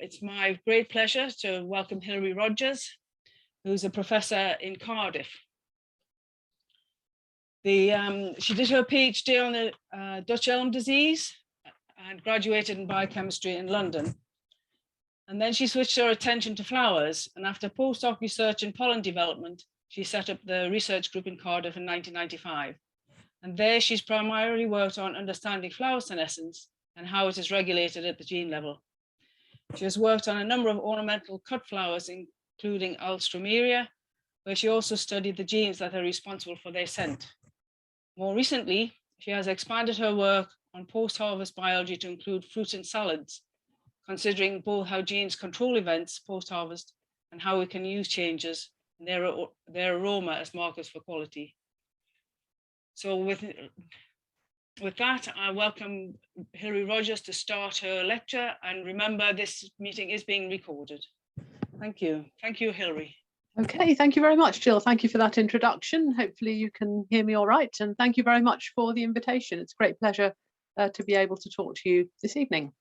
It's my great pleasure to welcome Hilary Rogers, who's a professor in Cardiff. She did her PhD on the Dutch elm disease and graduated in biochemistry in London. And then she switched her attention to flowers. And after postdoc research in pollen development, she set up the research group in Cardiff in 1995. And there she's primarily worked on understanding flower senescence and how it is regulated at the gene level. She has worked on a number of ornamental cut flowers, including Alstroemeria, where she also studied the genes that are responsible for their scent. More recently, she has expanded her work on post-harvest biology to include fruit and salads, considering both how genes control events post-harvest and how we can use changes in their aroma as markers for quality. So with that, I welcome Hilary Rogers to start her lecture. And remember, this meeting is being recorded. Thank you. Thank you, Hilary. Okay, thank you very much, Jill. Thank you for that introduction. Hopefully you can hear me all right. And thank you very much for the invitation. It's a great pleasure to be able to talk to you this evening.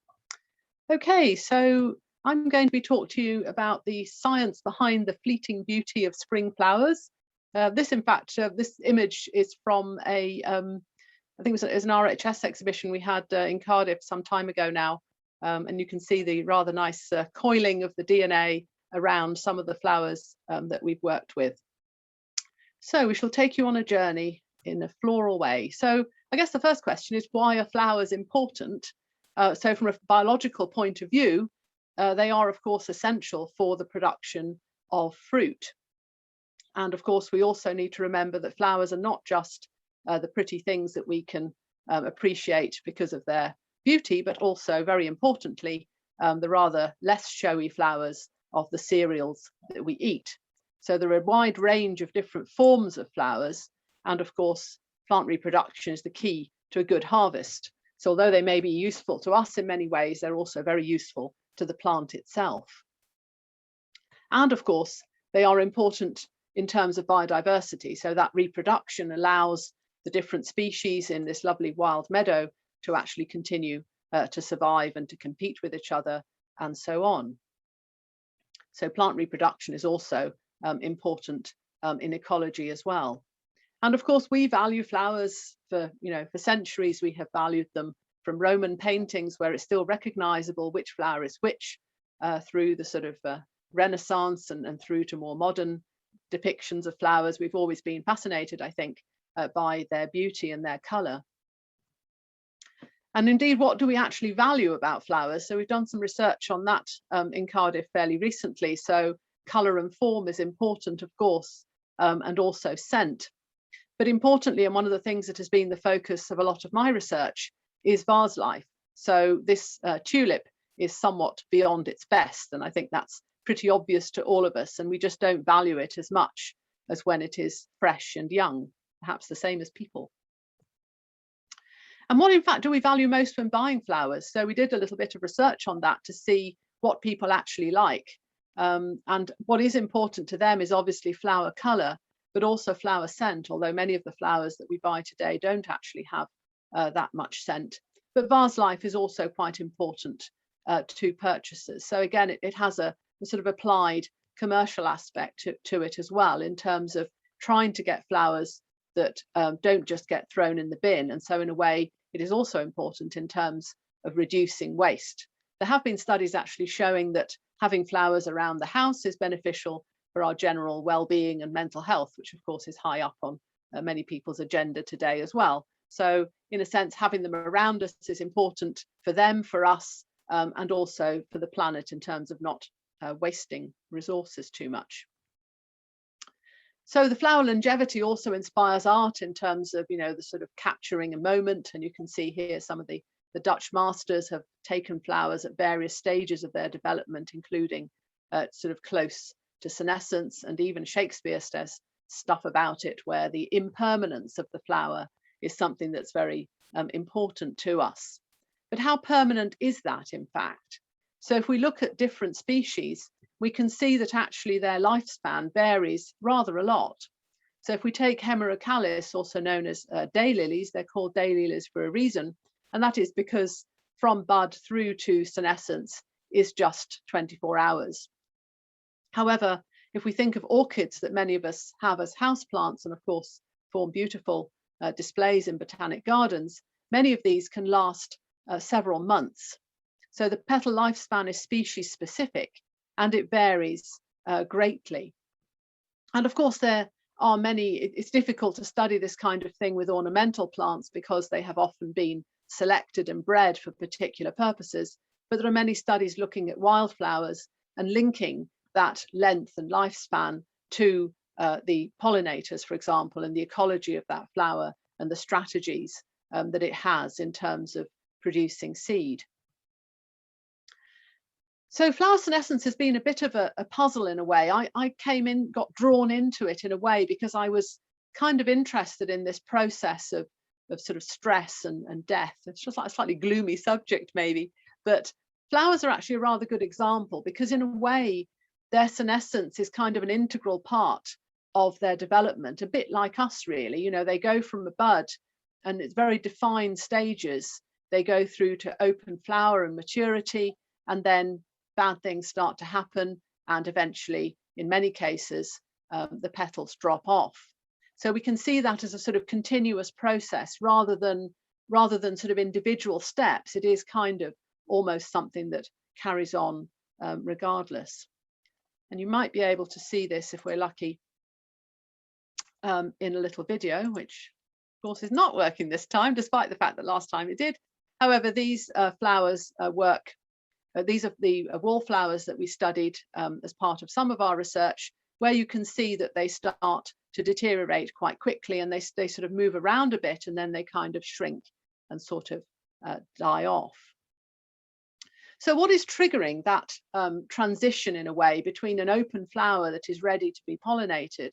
Okay, so I'm going to be talking to you about the science behind the fleeting beauty of spring flowers. This image is from I think it was an RHS exhibition we had in Cardiff some time ago now. And you can see the rather nice coiling of the DNA around some of the flowers that we've worked with. So we shall take you on a journey in a floral way. So I guess the first question is, why are flowers important? So from a biological point of view, they are, of course, essential for the production of fruit. And of course, we also need to remember that flowers are not just the pretty things that we can appreciate because of their beauty, but also, very importantly, the rather less showy flowers of the cereals that we eat. So there are a wide range of different forms of flowers, and of course, plant reproduction is the key to a good harvest. So although they may be useful to us in many ways, they're also very useful to the plant itself. And of course, they are important in terms of biodiversity, so that reproduction allows the different species in this lovely wild meadow to actually continue to survive and to compete with each other and so on. So plant reproduction is also important in ecology as well. And of course, we value flowers for centuries. We have valued them from Roman paintings where it's still recognizable which flower is which, through the sort of Renaissance and through to more modern depictions of flowers. We've always been fascinated, I think, by their beauty and their colour. And indeed, what do we actually value about flowers? So we've done some research on that in Cardiff fairly recently. So colour and form is important, of course, and also scent. But importantly, and one of the things that has been the focus of a lot of my research, is vase life. So this tulip is somewhat beyond its best, and I think that's pretty obvious to all of us, and we just don't value it as much as when it is fresh and young, perhaps the same as people. And what in fact do we value most when buying flowers? So we did a little bit of research on that to see what people actually like. And what is important to them is obviously flower colour, but also flower scent, although many of the flowers that we buy today don't actually have that much scent. But vase life is also quite important to purchasers. So again, it has a sort of applied commercial aspect to it as well, in terms of trying to get flowers that don't just get thrown in the bin. And so in a way, it is also important in terms of reducing waste. There have been studies actually showing that having flowers around the house is beneficial for our general well-being and mental health, which of course is high up on many people's agenda today as well. So in a sense, having them around us is important for them, for us, and also for the planet in terms of not wasting resources too much. So the flower longevity also inspires art in terms of, the sort of capturing a moment. And you can see here some of the Dutch masters have taken flowers at various stages of their development, including sort of close to senescence, and even Shakespeare says stuff about it where the impermanence of the flower is something that's very important to us. But how permanent is that in fact? So if we look at different species, we can see that actually their lifespan varies rather a lot. So if we take Hemerocalis, also known as daylilies, they're called daylilies for a reason, and that is because from bud through to senescence is just 24 hours. However, if we think of orchids that many of us have as houseplants and of course form beautiful displays in botanic gardens, many of these can last several months. So the petal lifespan is species specific and it varies greatly. And of course, there are many, it's difficult to study this kind of thing with ornamental plants because they have often been selected and bred for particular purposes. But there are many studies looking at wildflowers and linking that length and lifespan to the pollinators, for example, and the ecology of that flower and the strategies that it has in terms of producing seed. So flower senescence has been a bit of a puzzle in a way. I got drawn into it in a way because I was kind of interested in this process of sort of stress and death. It's just like a slightly gloomy subject maybe, but flowers are actually a rather good example because in a way their senescence is kind of an integral part of their development, a bit like us really. You know, they go from a bud and it's very defined stages. They go through to open flower and maturity, and then bad things start to happen, and eventually, in many cases, the petals drop off. So we can see that as a sort of continuous process rather than sort of individual steps. It is kind of almost something that carries on regardless. And you might be able to see this if we're lucky in a little video, which of course is not working this time, despite the fact that last time it did. However, these flowers work. These are the wallflowers that we studied as part of some of our research, where you can see that they start to deteriorate quite quickly and they sort of move around a bit and then they kind of shrink and sort of die off. So what is triggering that transition in a way between an open flower that is ready to be pollinated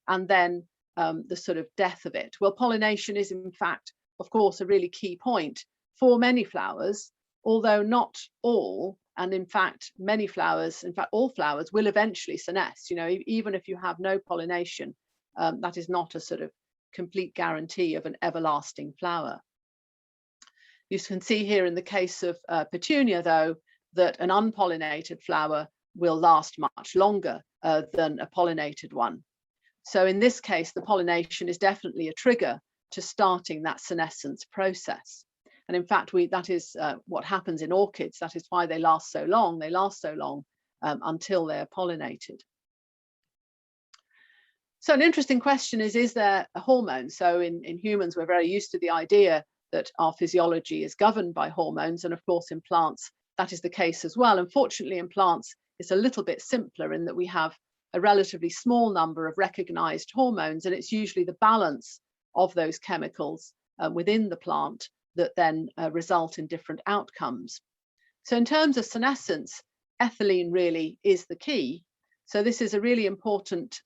and then the sort of death of it? Well, pollination is in fact, of course, a really key point for many flowers, although not all, and in fact, many flowers, in fact, all flowers will eventually senesce. You know, even if you have no pollination, that is not a sort of complete guarantee of an everlasting flower. You can see here in the case of petunia, though, that an unpollinated flower will last much longer than a pollinated one. So in this case, the pollination is definitely a trigger to starting that senescence process. And in fact, that is what happens in orchids. That is why they last so long. They last so long until they're pollinated. So an interesting question is there a hormone? So in humans, we're very used to the idea that our physiology is governed by hormones. And of course, in plants, that is the case as well. Unfortunately, in plants, it's a little bit simpler in that we have a relatively small number of recognized hormones. And it's usually the balance of those chemicals within the plant that then result in different outcomes. So in terms of senescence, ethylene really is the key. So this is a really important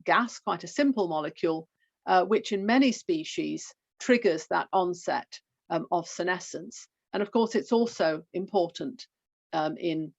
gas, quite a simple molecule, which in many species triggers that onset of senescence. And of course, it's also important in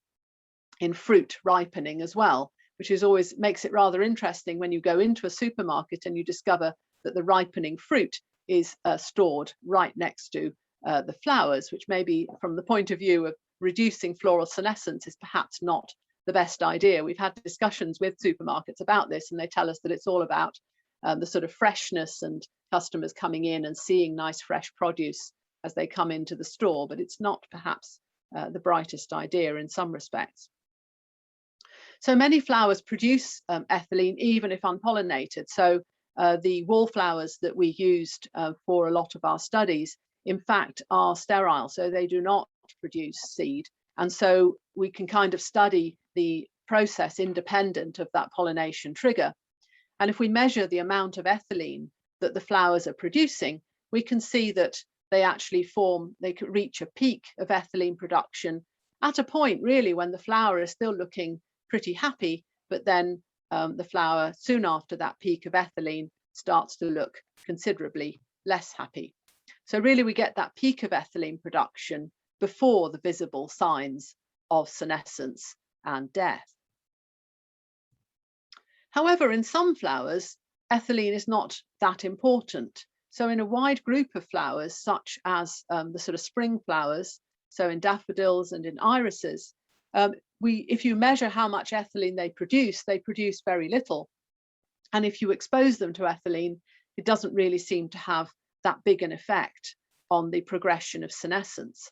fruit ripening as well, which is always makes it rather interesting when you go into a supermarket and you discover that the ripening fruit is stored right next to the flowers, which maybe from the point of view of reducing floral senescence is perhaps not the best idea. We've had discussions with supermarkets about this, and they tell us that it's all about the sort of freshness and customers coming in and seeing nice fresh produce as they come into the store, but it's not perhaps the brightest idea in some respects. So many flowers produce ethylene even if unpollinated. So the wallflowers that we used for a lot of our studies, in fact, are sterile, so they do not produce seed. And so we can kind of study the process independent of that pollination trigger. And if we measure the amount of ethylene that the flowers are producing, we can see that they actually they could reach a peak of ethylene production at a point really when the flower is still looking pretty happy, but then the flower soon after that peak of ethylene starts to look considerably less happy. So really we get that peak of ethylene production before the visible signs of senescence and death. However, in some flowers, ethylene is not that important. So in a wide group of flowers, such as the sort of spring flowers, so in daffodils and in irises, if you measure how much ethylene they produce very little. And if you expose them to ethylene, it doesn't really seem to have that big an effect on the progression of senescence.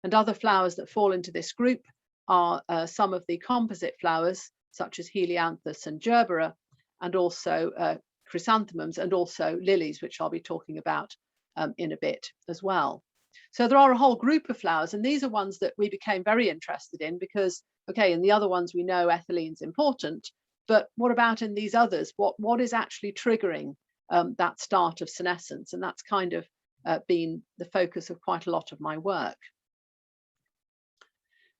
And other flowers that fall into this group are some of the composite flowers, such as Helianthus and Gerbera, and also chrysanthemums, and also lilies, which I'll be talking about in a bit as well. So there are a whole group of flowers, and these are ones that we became very interested in because, okay, in the other ones we know ethylene's important, but what about in these others? What is actually triggering that start of senescence? And that's kind of been the focus of quite a lot of my work.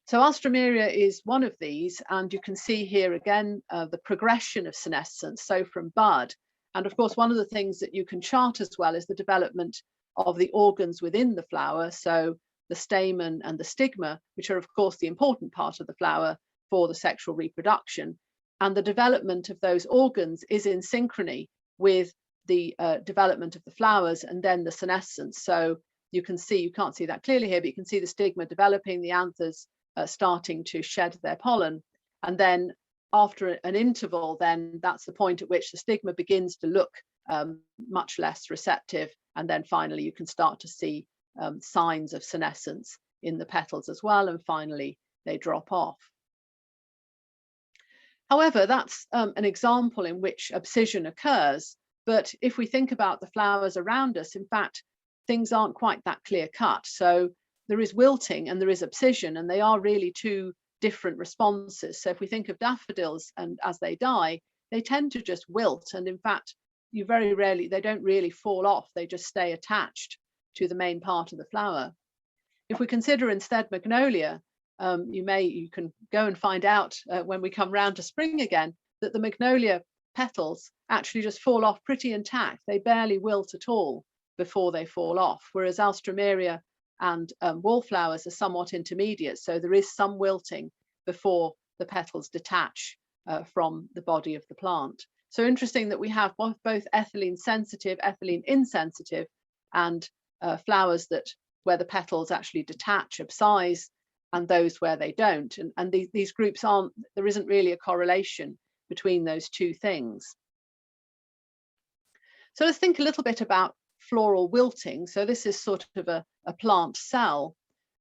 So Alstroemeria is one of these, and you can see here again the progression of senescence, so from bud. And of course, one of the things that you can chart as well is the development of the organs within the flower, so the stamen and the stigma, which are of course the important part of the flower for the sexual reproduction. And the development of those organs is in synchrony with the development of the flowers and then the senescence. So you can see, you can't see that clearly here, but you can see the stigma developing, the anthers starting to shed their pollen. And then after an interval, then that's the point at which the stigma begins to look much less receptive. And then finally, you can start to see signs of senescence in the petals as well. And finally, they drop off. However, that's an example in which abscission occurs. But if we think about the flowers around us, in fact, things aren't quite that clear cut. So there is wilting and there is abscission, and they are really two different responses. So if we think of daffodils, and as they die, they tend to just wilt. And in fact, you very rarely, they don't really fall off. They just stay attached to the main part of the flower. If we consider instead magnolia, you can go and find out when we come round to spring again, that the magnolia petals actually just fall off pretty intact. They barely wilt at all before they fall off, whereas Alstroemeria and wallflowers are somewhat intermediate. So there is some wilting before the petals detach from the body of the plant. So interesting that we have both ethylene sensitive, ethylene insensitive, and flowers where the petals actually detach, abscise, and those where they don't. And these groups there isn't really a correlation between those two things. So let's think a little bit about floral wilting. So this is sort of a plant cell,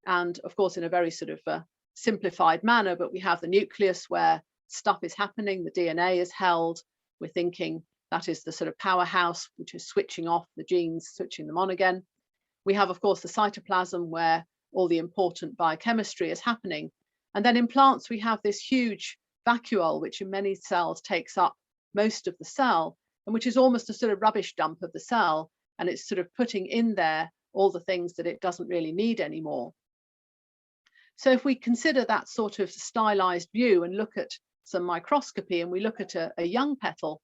and of course in a very sort of simplified manner, but we have the nucleus where stuff is happening, the DNA is held. We're thinking that is the sort of powerhouse, which is switching off the genes, switching them on again. We have, of course, the cytoplasm where all the important biochemistry is happening. And then in plants, we have this huge vacuole, which in many cells takes up most of the cell, and which is almost a sort of rubbish dump of the cell. And it's sort of putting in there all the things that it doesn't really need anymore. So if we consider that sort of stylized view and look at some microscopy, and we look at a young petal,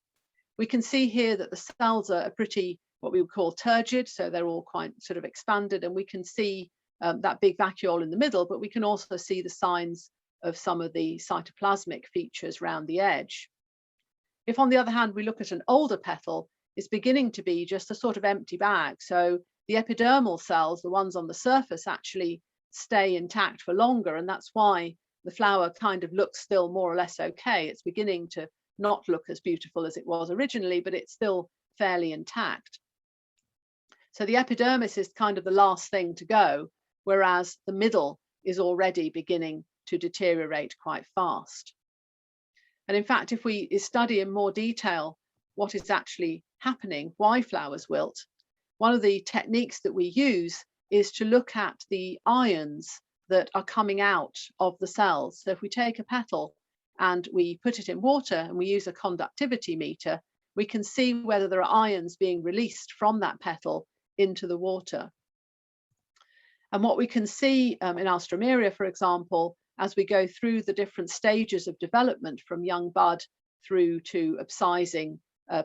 we can see here that the cells are pretty, what we would call turgid. So they're all quite sort of expanded, and we can see that big vacuole in the middle, but we can also see the signs of some of the cytoplasmic features around the edge. If on the other hand, we look at an older petal, it's beginning to be just a sort of empty bag. So the epidermal cells, the ones on the surface, actually stay intact for longer. And that's why the flower kind of looks still more or less okay. It's beginning to not look as beautiful as it was originally, but it's still fairly intact. So the epidermis is kind of the last thing to go, whereas the middle is already beginning to deteriorate quite fast. And in fact, if we study in more detail what is actually happening, why flowers wilt, one of the techniques that we use is to look at the ions that are coming out of the cells. So if we take a petal and we put it in water and we use a conductivity meter, we can see whether there are ions being released from that petal into the water. And what we can see in Alstroemeria, for example, as we go through the different stages of development from young bud through to abscising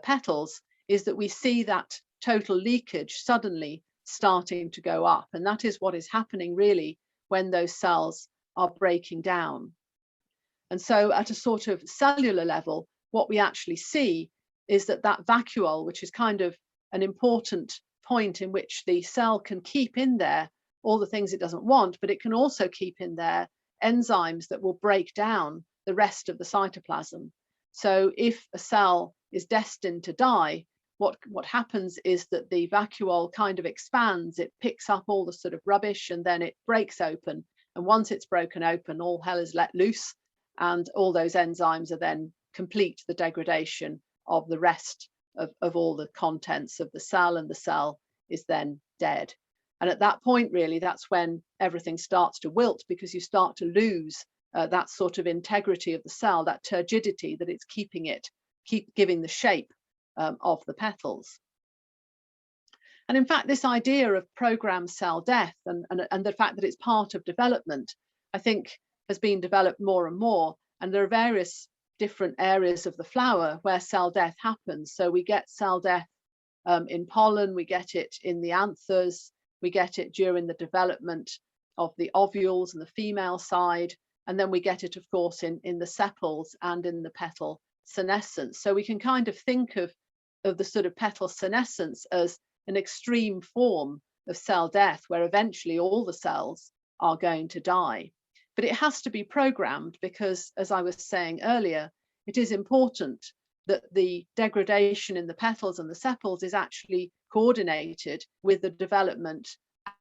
petals, is that we see that total leakage suddenly starting to go up. And that is what is happening really when those cells are breaking down. And so at a sort of cellular level, what we actually see is that vacuole, which is kind of an important point in which the cell can keep in there all the things it doesn't want, but it can also keep in there enzymes that will break down the rest of the cytoplasm. So if a cell is destined to die, what happens is that the vacuole kind of expands, it picks up all the sort of rubbish, and then it breaks open. And once it's broken open, all hell is let loose, and all those enzymes are then complete the degradation of the rest of all the contents of the cell, and the cell is then dead. And at that point, really, that's when everything starts to wilt, because you start to lose that sort of integrity of the cell, that turgidity that it's keep giving the shape of the petals. And in fact, this idea of programmed cell death and the fact that it's part of development, I think, has been developed more and more. And there are various different areas of the flower where cell death happens. So we get cell death in pollen, we get it in the anthers, we get it during the development of the ovules and the female side, and then we get it, of course, in the sepals and in the petal senescence. So we can kind of think of the sort of petal senescence as an extreme form of cell death, where eventually all the cells are going to die. But it has to be programmed, because, as I was saying earlier, it is important that the degradation in the petals and the sepals is actually coordinated with the development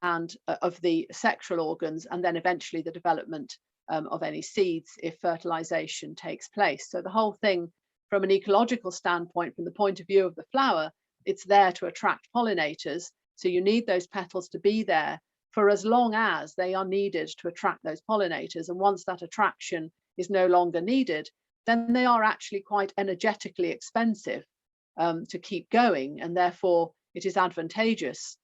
and of the sexual organs, and then eventually the development of any seeds if fertilization takes place. So the whole thing, from an ecological standpoint, from the point of view of the flower, it's there to attract pollinators. So you need those petals to be there for as long as they are needed to attract those pollinators. And once that attraction is no longer needed, then they are actually quite energetically expensive to keep going. And therefore, it is advantageous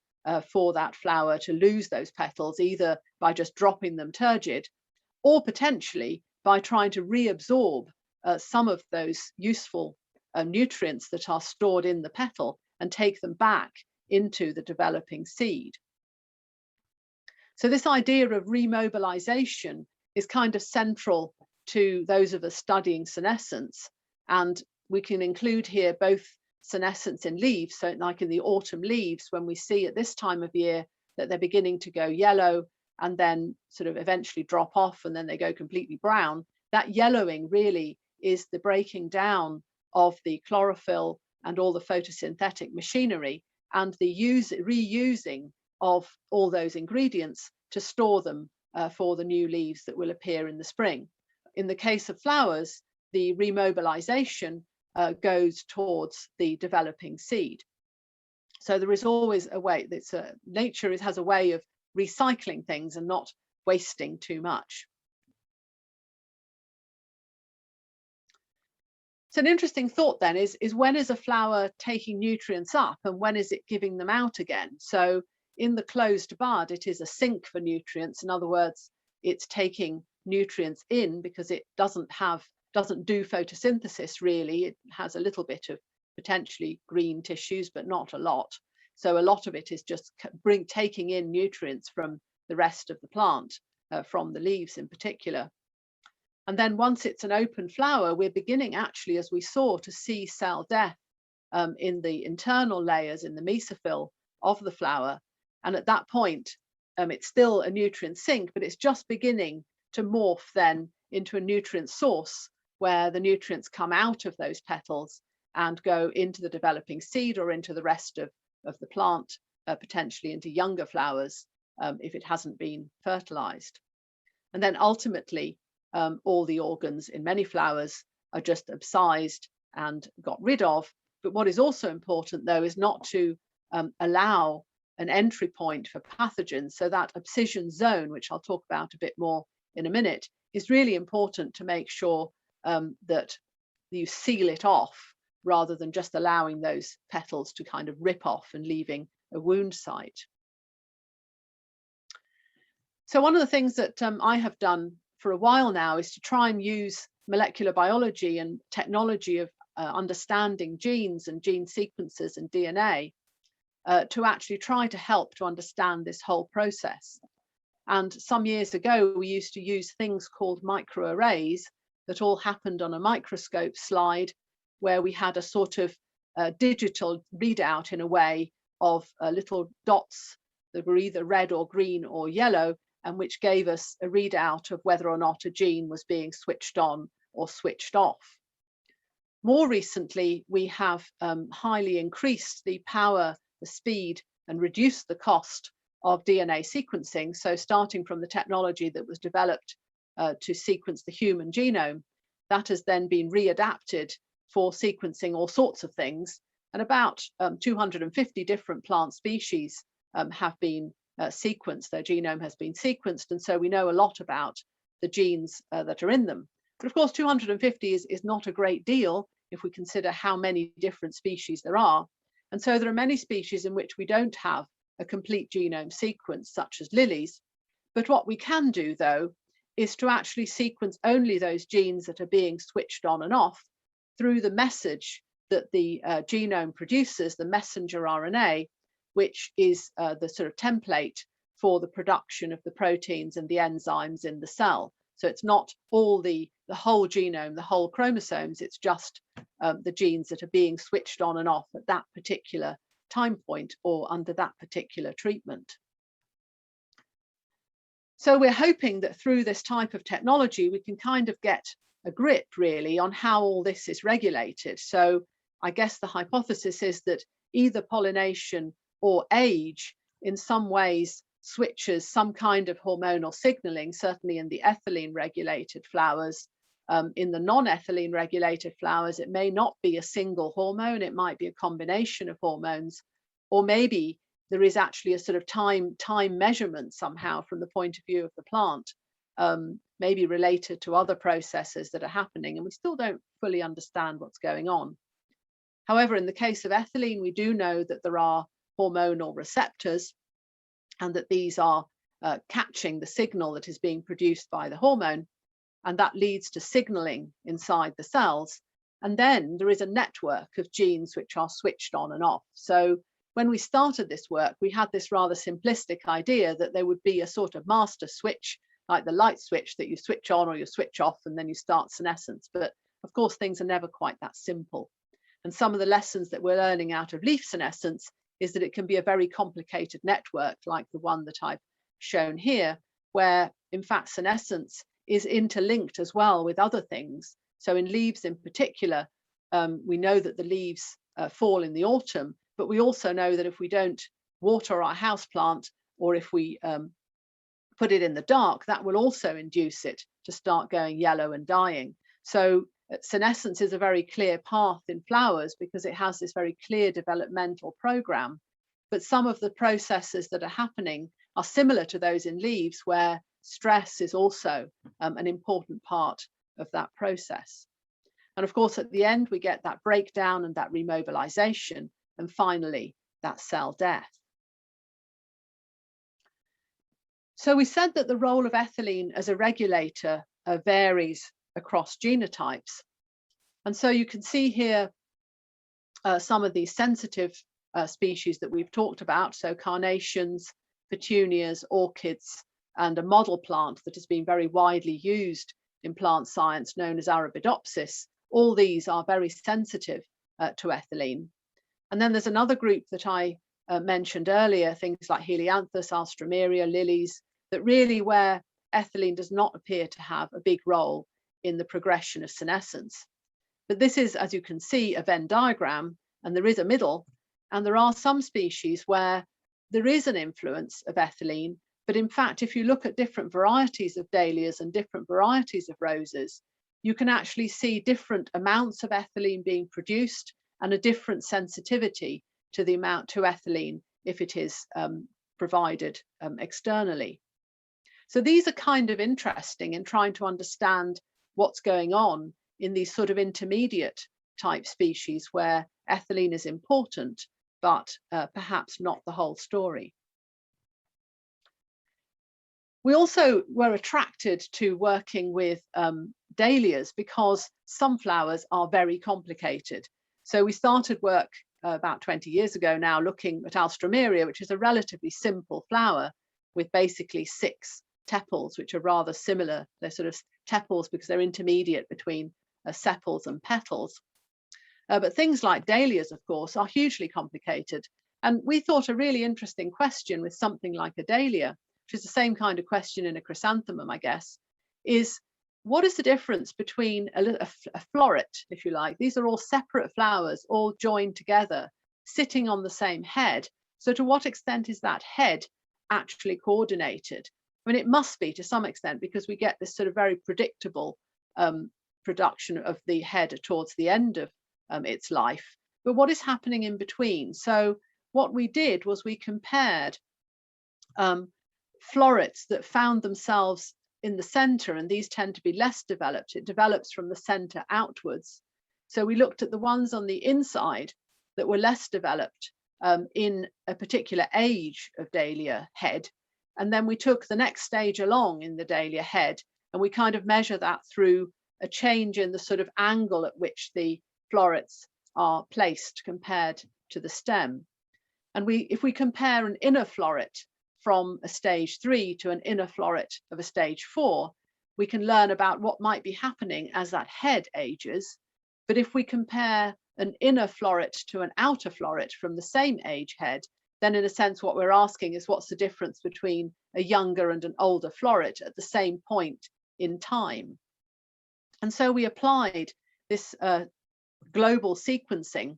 for that flower to lose those petals, either by just dropping them turgid, or potentially by trying to reabsorb some of those useful nutrients that are stored in the petal and take them back into the developing seed. So this idea of remobilisation is kind of central to those of us studying senescence, and we can include here both senescence in leaves, so like in the autumn leaves, when we see at this time of year that they're beginning to go yellow and then sort of eventually drop off, and then they go completely brown. That yellowing really is the breaking down of the chlorophyll and all the photosynthetic machinery, and the reusing of all those ingredients to store them for the new leaves that will appear in the spring. In the case of flowers, the remobilisation goes towards the developing seed. So there is always a way, nature has a way of recycling things and not wasting too much. So an interesting thought then is when is a flower taking nutrients up and when is it giving them out again? So in the closed bud, it is a sink for nutrients. In other words, it's taking nutrients in because it doesn't do photosynthesis really. It has a little bit of potentially green tissues, but not a lot. So a lot of it is just taking in nutrients from the rest of the plant, from the leaves in particular. And then once it's an open flower, we're beginning actually, as we saw, to see cell death in the internal layers, in the mesophyll of the flower. And at that point, it's still a nutrient sink, but it's just beginning to morph then into a nutrient source where the nutrients come out of those petals and go into the developing seed or into the rest of the plant, potentially into younger flowers if it hasn't been fertilized. And then ultimately, all the organs in many flowers are just abscised and got rid of. But what is also important, though, is not to allow an entry point for pathogens. So that abscission zone, which I'll talk about a bit more in a minute, is really important to make sure that you seal it off rather than just allowing those petals to kind of rip off and leaving a wound site. So one of the things that I have done for a while now is to try and use molecular biology and technology of understanding genes and gene sequences and DNA to actually try to help to understand this whole process. And some years ago, we used to use things called microarrays that all happened on a microscope slide, where we had a sort of digital readout in a way of little dots that were either red or green or yellow, and which gave us a readout of whether or not a gene was being switched on or switched off. More recently, we have highly increased the power, the speed, and reduced the cost of DNA sequencing. So starting from the technology that was developed to sequence the human genome, that has then been readapted for sequencing all sorts of things. And about 250 different plant species have been sequenced, their genome has been sequenced, and so we know a lot about the genes that are in them. But of course, 250 is not a great deal if we consider how many different species there are. And so there are many species in which we don't have a complete genome sequence, such as lilies. But what we can do, though, is to actually sequence only those genes that are being switched on and off through the message that the genome produces, the messenger RNA, which is the sort of template for the production of the proteins and the enzymes in the cell. So it's not all the whole genome, the whole chromosomes, it's just the genes that are being switched on and off at that particular time point or under that particular treatment. So we're hoping that through this type of technology, we can kind of get a grip really on how all this is regulated. So I guess the hypothesis is that either pollination or age in some ways switches some kind of hormonal signaling, certainly in the ethylene regulated flowers. In the non-ethylene regulated flowers, it may not be a single hormone, it might be a combination of hormones, or maybe there is actually a sort of time measurement somehow from the point of view of the plant, maybe related to other processes that are happening, and we still don't fully understand what's going on. However, in the case of ethylene, we do know that there are hormonal receptors and that these are catching the signal that is being produced by the hormone, and that leads to signaling inside the cells. And then there is a network of genes which are switched on and off. So when we started this work, we had this rather simplistic idea that there would be a sort of master switch, like the light switch that you switch on or you switch off and then you start senescence. But of course, things are never quite that simple. And some of the lessons that we're learning out of leaf senescence is that it can be a very complicated network like the one that I've shown here, where in fact senescence is interlinked as well with other things. So in leaves in particular, we know that the leaves fall in the autumn, but we also know that if we don't water our houseplant or if we put it in the dark, that will also induce it to start going yellow and dying. So senescence is a very clear path in flowers because it has this very clear developmental program. But some of the processes that are happening are similar to those in leaves, where stress is also an important part of that process. And of course, at the end, we get that breakdown and that remobilization, and finally, that cell death. So we said that the role of ethylene as a regulator varies across genotypes. And so you can see here some of these sensitive species that we've talked about. So carnations, petunias, orchids, and a model plant that has been very widely used in plant science known as Arabidopsis. All these are very sensitive to ethylene. And then there's another group that I mentioned earlier, things like Helianthus, Alstroemeria, lilies, that really where ethylene does not appear to have a big role in the progression of senescence. But this is, as you can see, a Venn diagram, and there is a middle, and there are some species where there is an influence of ethylene, but in fact, if you look at different varieties of dahlias and different varieties of roses, you can actually see different amounts of ethylene being produced and a different sensitivity to the amount to ethylene if it is provided externally. So these are kind of interesting in trying to understand what's going on in these sort of intermediate type species where ethylene is important, but perhaps not the whole story. We also were attracted to working with dahlias because sunflowers are very complicated. So we started work about 20 years ago now looking at Alstroemeria, which is a relatively simple flower with basically 6 tepals, which are rather similar. They're sort of tepals because they're intermediate between sepals and petals. But things like dahlias, of course, are hugely complicated. And we thought a really interesting question with something like a dahlia which is the same kind of question in a chrysanthemum, I guess, is what is the difference between a floret, if you like? These are all separate flowers, all joined together, sitting on the same head. So to what extent is that head actually coordinated? I mean, it must be to some extent, because we get this sort of very predictable production of the head towards the end of its life. But what is happening in between? So what we did was we compared florets that found themselves in the center, and these tend to be less developed. It develops from the center outwards. So we looked at the ones on the inside that were less developed in a particular age of dahlia head. And then we took the next stage along in the dahlia head, and we kind of measure that through a change in the sort of angle at which the florets are placed compared to the stem. And if we compare an inner floret from a stage 3 to an inner floret of a stage 4, we can learn about what might be happening as that head ages. But if we compare an inner floret to an outer floret from the same age head, then in a sense what we're asking is what's the difference between a younger and an older floret at the same point in time. And so we applied this global sequencing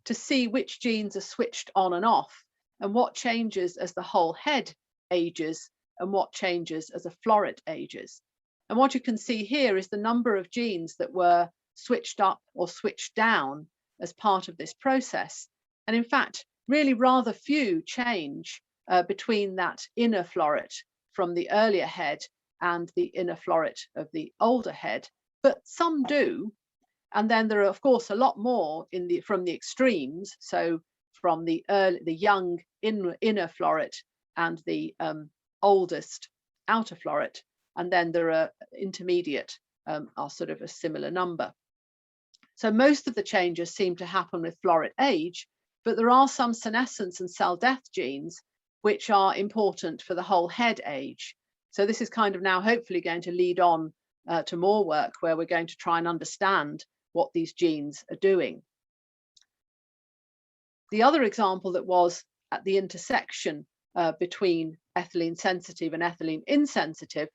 to see which genes are switched on and off, and what changes as the whole head ages and what changes as a floret ages. And what you can see here is the number of genes that were switched up or switched down as part of this process. And in fact, really rather few change between that inner floret from the earlier head and the inner floret of the older head, but some do. And then there are, of course, a lot more from the extremes. So from the young inner floret and the oldest outer floret. And then there are intermediate, are sort of a similar number. So most of the changes seem to happen with floret age, but there are some senescence and cell death genes which are important for the whole head age. So this is kind of now hopefully going to lead on to more work where we're going to try and understand what these genes are doing. The other example that was at the intersection between ethylene sensitive and ethylene insensitive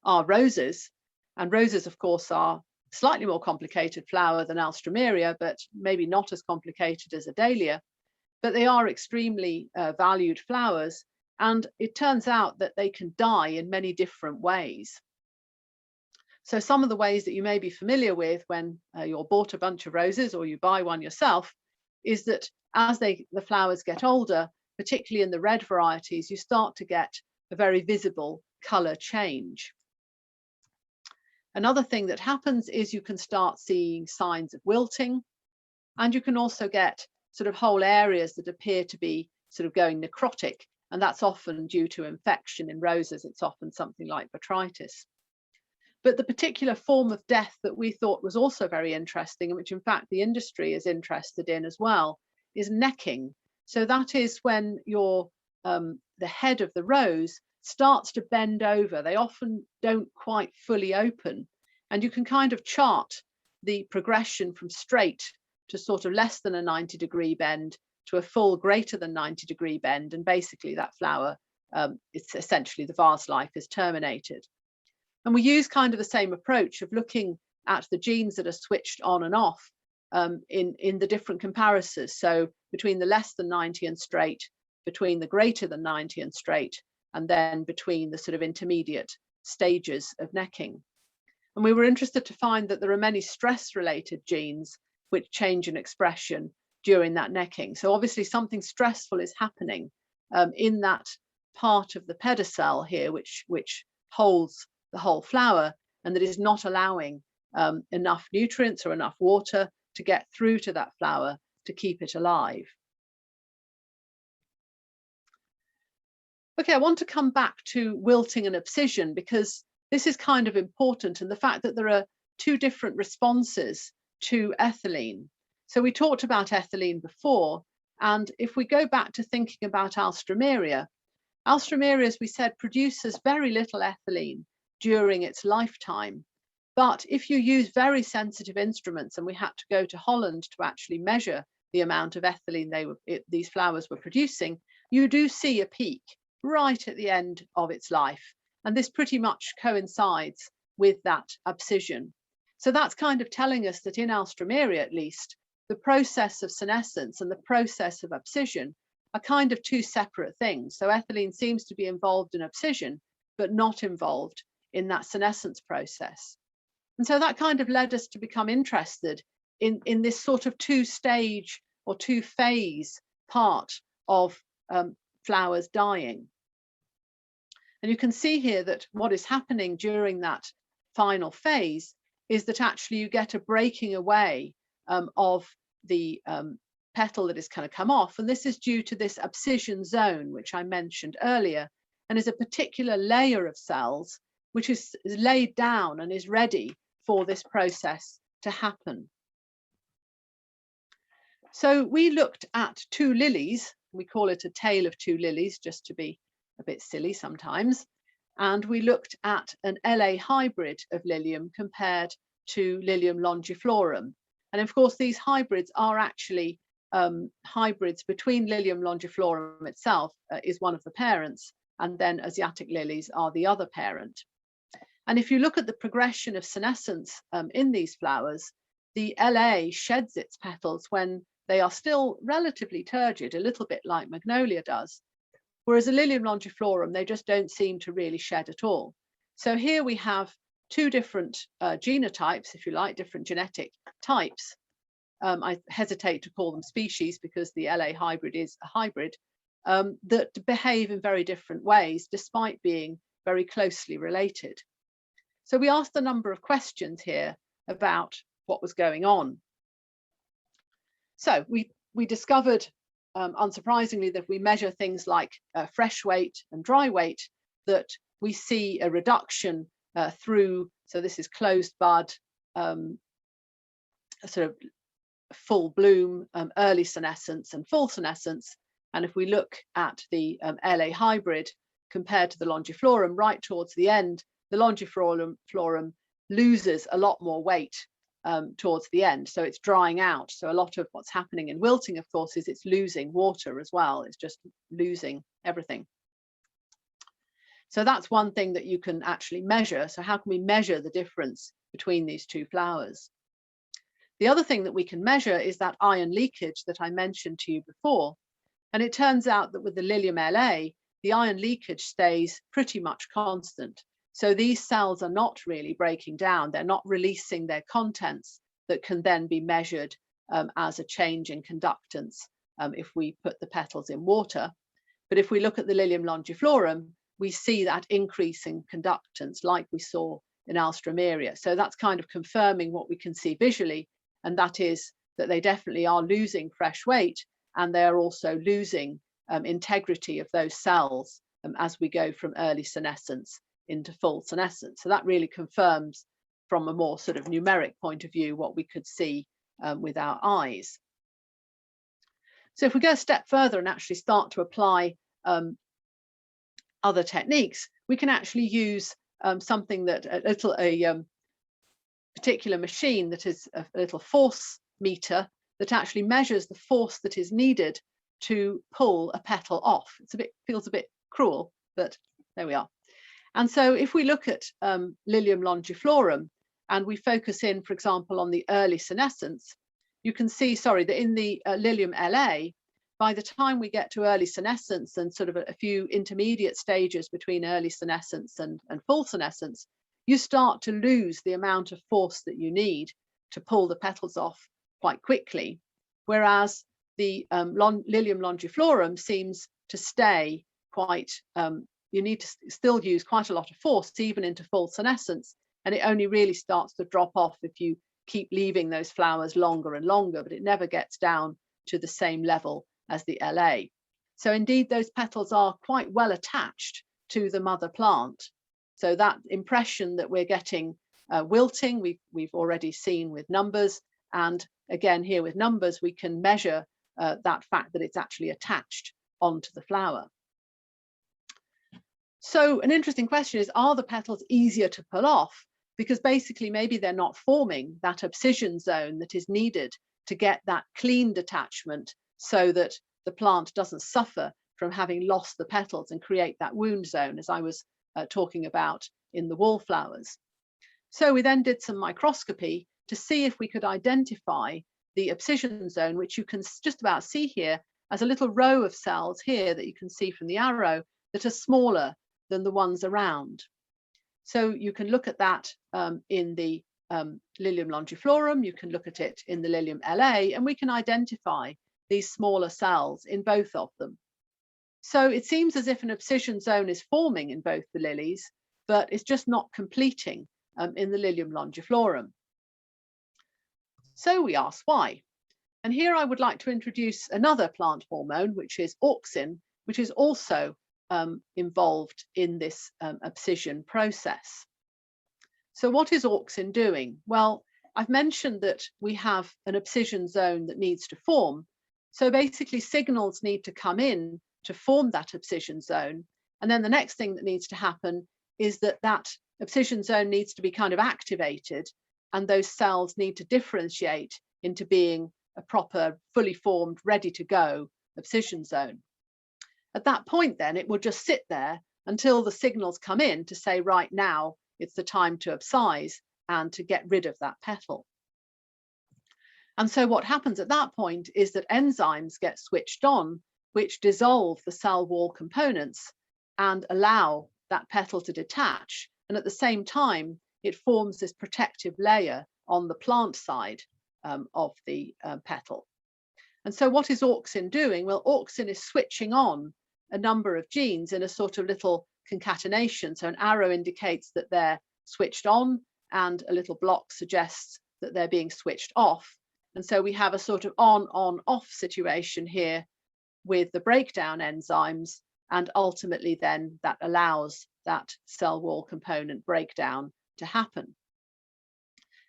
are roses. And roses, of course, are slightly more complicated flower than Alstroemeria, but maybe not as complicated as a dahlia. But they are extremely valued flowers. And it turns out that they can die in many different ways. So some of the ways that you may be familiar with when you're bought a bunch of roses or you buy one yourself is that as the flowers get older, particularly in the red varieties, you start to get a very visible color change. Another thing that happens is you can start seeing signs of wilting, and you can also get sort of whole areas that appear to be sort of going necrotic, and that's often due to infection in roses. It's often something like botrytis. But the particular form of death that we thought was also very interesting, and which in fact the industry is interested in as well, is necking. So that is when the head of the rose starts to bend over. They often don't quite fully open, and you can kind of chart the progression from straight to sort of less than a 90-degree bend to a full greater than 90-degree bend, and basically that flower, it's essentially the vase life is terminated. And we use kind of the same approach of looking at the genes that are switched on and off in the different comparisons. So between the less than 90 and straight, between the greater than 90 and straight, and then between the sort of intermediate stages of necking. And we were interested to find that there are many stress-related genes which change in expression during that necking. So obviously something stressful is happening in that part of the pedicel here, which holds the whole flower, and that is not allowing enough nutrients or enough water to get through to that flower to keep it alive. Okay, I want to come back to wilting and abscission because this is kind of important, and the fact that there are two different responses to ethylene. So we talked about ethylene before, and if we go back to thinking about Alstroemeria, as we said, produces very little ethylene during its lifetime. But if you use very sensitive instruments, and we had to go to Holland to actually measure the amount of ethylene these flowers were producing, you do see a peak right at the end of its life. And this pretty much coincides with that abscission. So that's kind of telling us that in Alstroemeria, at least, the process of senescence and the process of abscission are kind of two separate things. So ethylene seems to be involved in abscission, but not involved in that senescence process. And so that kind of led us to become interested in this sort of two-stage or two-phase part of flowers dying. And you can see here that what is happening during that final phase is that actually you get a breaking away of the petal that is kind of come off. And this is due to this abscission zone, which I mentioned earlier, and is a particular layer of cells which is laid down and is ready for this process to happen. So we looked at two lilies. We call it a tale of two lilies, just to be a bit silly sometimes. And we looked at an LA hybrid of Lilium compared to Lilium longiflorum. And of course, these hybrids are actually hybrids between Lilium longiflorum itself is one of the parents, and then Asiatic lilies are the other parent. And if you look at the progression of senescence in these flowers, the LA sheds its petals when they are still relatively turgid, a little bit like Magnolia does. Whereas a Lilium longiflorum, they just don't seem to really shed at all. So here we have two different genotypes, if you like, different genetic types. I hesitate to call them species because the LA hybrid is a hybrid that behave in very different ways, despite being very closely related. So we asked a number of questions here about what was going on. So we discovered, unsurprisingly, that we measure things like fresh weight and dry weight, that we see a reduction through, so this is closed bud, sort of full bloom, early senescence and full senescence. And if we look at the LA hybrid compared to the longiflorum, right towards the end, the longiflorum loses a lot more weight towards the end. So it's drying out. So a lot of what's happening in wilting, of course, is it's losing water as well. It's just losing everything. So that's one thing that you can actually measure. So how can we measure the difference between these two flowers? The other thing that we can measure is that ion leakage that I mentioned to you before. And it turns out that with the Lilium LA, the ion leakage stays pretty much constant. So these cells are not really breaking down. They're not releasing their contents that can then be measured as a change in conductance if we put the petals in water. But if we look at the Lilium longiflorum, we see that increase in conductance like we saw in Alstroemeria. So that's kind of confirming what we can see visually, and that is that they definitely are losing fresh weight, and they are also losing integrity of those cells as we go from early senescence into full senescence. So that really confirms from a more sort of numeric point of view what we could see with our eyes. So if we go a step further and actually start to apply other techniques, we can actually use something that a particular machine that is a little force meter that actually measures the force that is needed to pull a petal off. Feels a bit cruel, but there we are. And so if we look at Lilium longiflorum and we focus in, for example, on the early senescence, you can see, that in the Lilium LA, by the time we get to early senescence and sort of a few intermediate stages between early senescence and full senescence, you start to lose the amount of force that you need to pull the petals off quite quickly. Whereas the Lilium longiflorum seems to stay quite, you need to still use quite a lot of force even into full senescence, and it only really starts to drop off if you keep leaving those flowers longer and longer, but it never gets down to the same level as the LA. So indeed, those petals are quite well attached to the mother plant. So that impression that we're getting wilting, we've already seen with numbers. And again, here with numbers, we can measure that fact that it's actually attached onto the flower. So an interesting question is, are the petals easier to pull off? Because basically, maybe they're not forming that abscission zone that is needed to get that clean detachment so that the plant doesn't suffer from having lost the petals and create that wound zone, as I was talking about in the wallflowers. So we then did some microscopy to see if we could identify the abscission zone, which you can just about see here as a little row of cells here that you can see from the arrow that are smaller than the ones around. So you can look at that in the Lilium longiflorum, you can look at it in the Lilium LA, and we can identify these smaller cells in both of them. So it seems as if an abscission zone is forming in both the lilies, but it's just not completing in the Lilium longiflorum. So we ask why. And here I would like to introduce another plant hormone, which is auxin, which is also involved in this abscission process. So what is auxin doing? Well, I've mentioned that we have an abscission zone that needs to form. So basically signals need to come in to form that abscission zone. And then the next thing that needs to happen is that that abscission zone needs to be kind of activated, and those cells need to differentiate into being a proper, fully formed, ready to go abscission zone. At that point, then it will just sit there until the signals come in to say, right now, it's the time to abscise and to get rid of that petal. And so what happens at that point is that enzymes get switched on, which dissolve the cell wall components and allow that petal to detach. And at the same time, it forms this protective layer on the plant side of the petal. And so what is auxin doing? Well, auxin is switching on a number of genes in a sort of little concatenation. So an arrow indicates that they're switched on, and a little block suggests that they're being switched off. And so we have a sort of on-off situation here with the breakdown enzymes, and ultimately then that allows that cell wall component breakdown to happen.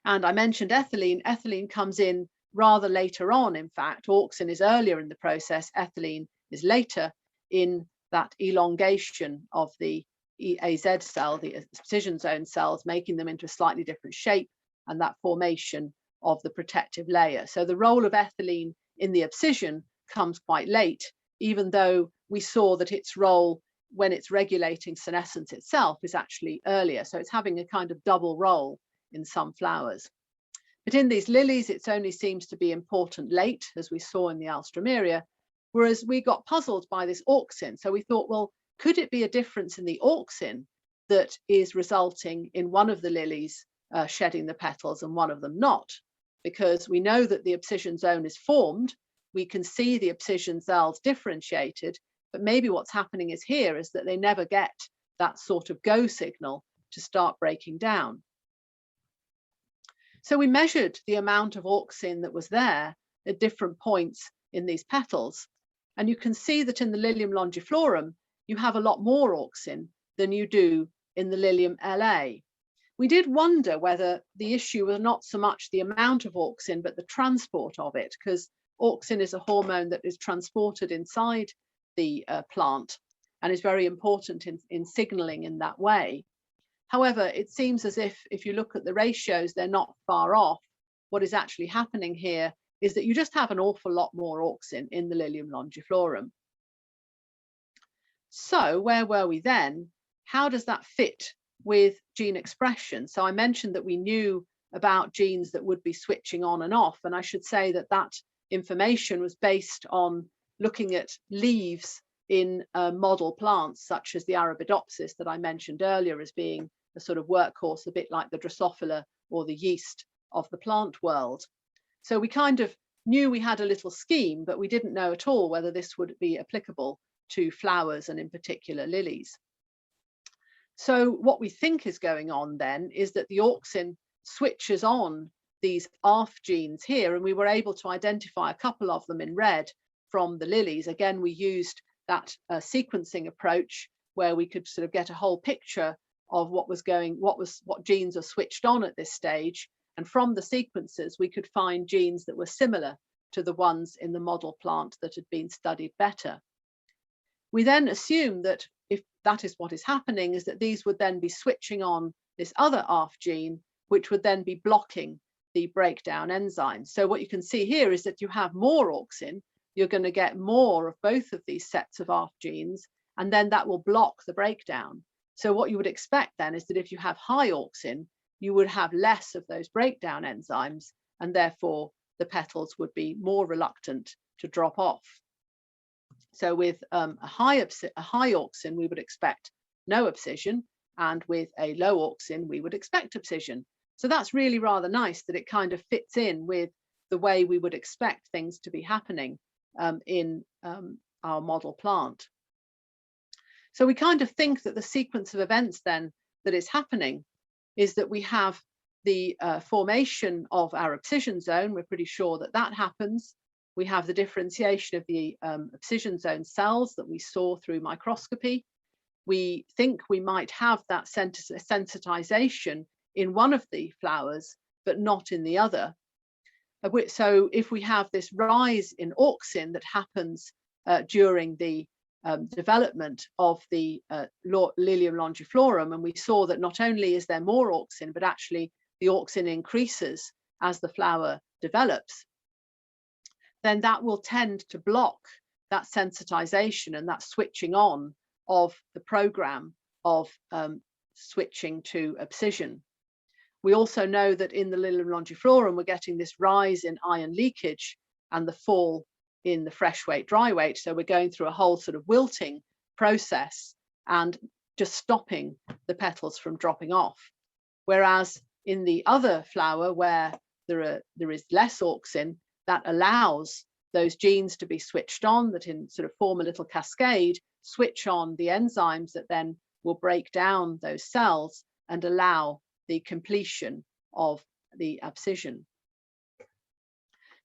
And I mentioned ethylene. Ethylene comes in rather later on, in fact. Auxin is earlier in the process, ethylene is later in that elongation of the AZ cell, the abscission zone cells, making them into a slightly different shape, and that formation of the protective layer. So the role of ethylene in the abscission comes quite late, even though we saw that its role when it's regulating senescence itself is actually earlier. So it's having a kind of double role in some flowers. But in these lilies, it only seems to be important late, as we saw in the Alstroemeria, whereas we got puzzled by this auxin. So we thought, well, could it be a difference in the auxin that is resulting in one of the lilies shedding the petals and one of them not? Because we know that the abscission zone is formed, we can see the abscission cells differentiated, but maybe what's happening is here is that they never get that sort of go signal to start breaking down. So we measured the amount of auxin that was there at different points in these petals. And you can see that in the Lilium longiflorum, you have a lot more auxin than you do in the Lilium LA. We did wonder whether the issue was not so much the amount of auxin, but the transport of it, because auxin is a hormone that is transported inside the plant and is very important in signaling in that way. However, it seems as if you look at the ratios, they're not far off. What is actually happening here is that you just have an awful lot more auxin in the Lilium longiflorum. So where were we then? How does that fit with gene expression? So I mentioned that we knew about genes that would be switching on and off, and I should say that that information was based on looking at leaves in model plants such as the Arabidopsis that I mentioned earlier as being a sort of workhorse, a bit like the Drosophila or the yeast of the plant world. So we kind of knew we had a little scheme, but we didn't know at all whether this would be applicable to flowers and in particular lilies. So what we think is going on then is that the auxin switches on these ARF genes here, and we were able to identify a couple of them in red from the lilies. Again, we used that sequencing approach where we could sort of get a whole picture of what genes are switched on at this stage, and from the sequences we could find genes that were similar to the ones in the model plant that had been studied better. We then assume that if that is what is happening, is that these would then be switching on this other ARF gene, which would then be blocking the breakdown enzymes. So what you can see here is that you have more auxin. you're going to get more of both of these sets of ARF genes, and then that will block the breakdown. So what you would expect then is that if you have high auxin, you would have less of those breakdown enzymes, and therefore the petals would be more reluctant to drop off. So with a high auxin, we would expect no abscission, and with a low auxin, we would expect abscission. So that's really rather nice that it kind of fits in with the way we would expect things to be happening in our model plant. So we kind of think that the sequence of events then that is happening is that we have the formation of our abscission zone. We're pretty sure that that happens. We have the differentiation of the abscission zone cells that we saw through microscopy. We think we might have that sensitization in one of the flowers, but not in the other. So if we have this rise in auxin that happens during the development of the Lilium longiflorum, and we saw that not only is there more auxin, but actually the auxin increases as the flower develops, then that will tend to block that sensitization and that switching on of the program of switching to abscission. We also know that in the Lilium longiflorum, we're getting this rise in ion leakage and the fall in the fresh weight, dry weight. So we're going through a whole sort of wilting process and just stopping the petals from dropping off. Whereas in the other flower where there is less auxin, that allows those genes to be switched on, that in sort of form a little cascade, switch on the enzymes that then will break down those cells and allow the completion of the abscission.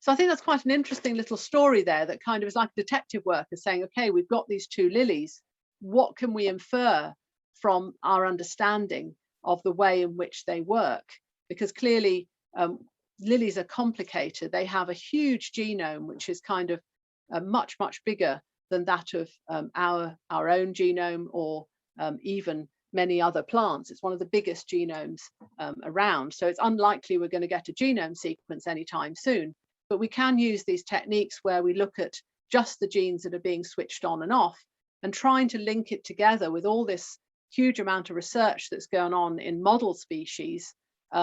So I think that's quite an interesting little story there that kind of is like detective work of saying, okay, we've got these two lilies. What can we infer from our understanding of the way in which they work? Because clearly lilies are complicated. They have a huge genome, which is kind of much, much bigger than that of our own genome or even many other plants. It's one of the biggest genomes around. So it's unlikely we're going to get a genome sequence anytime soon. But we can use these techniques where we look at just the genes that are being switched on and off and trying to link it together with all this huge amount of research that's going on in model species,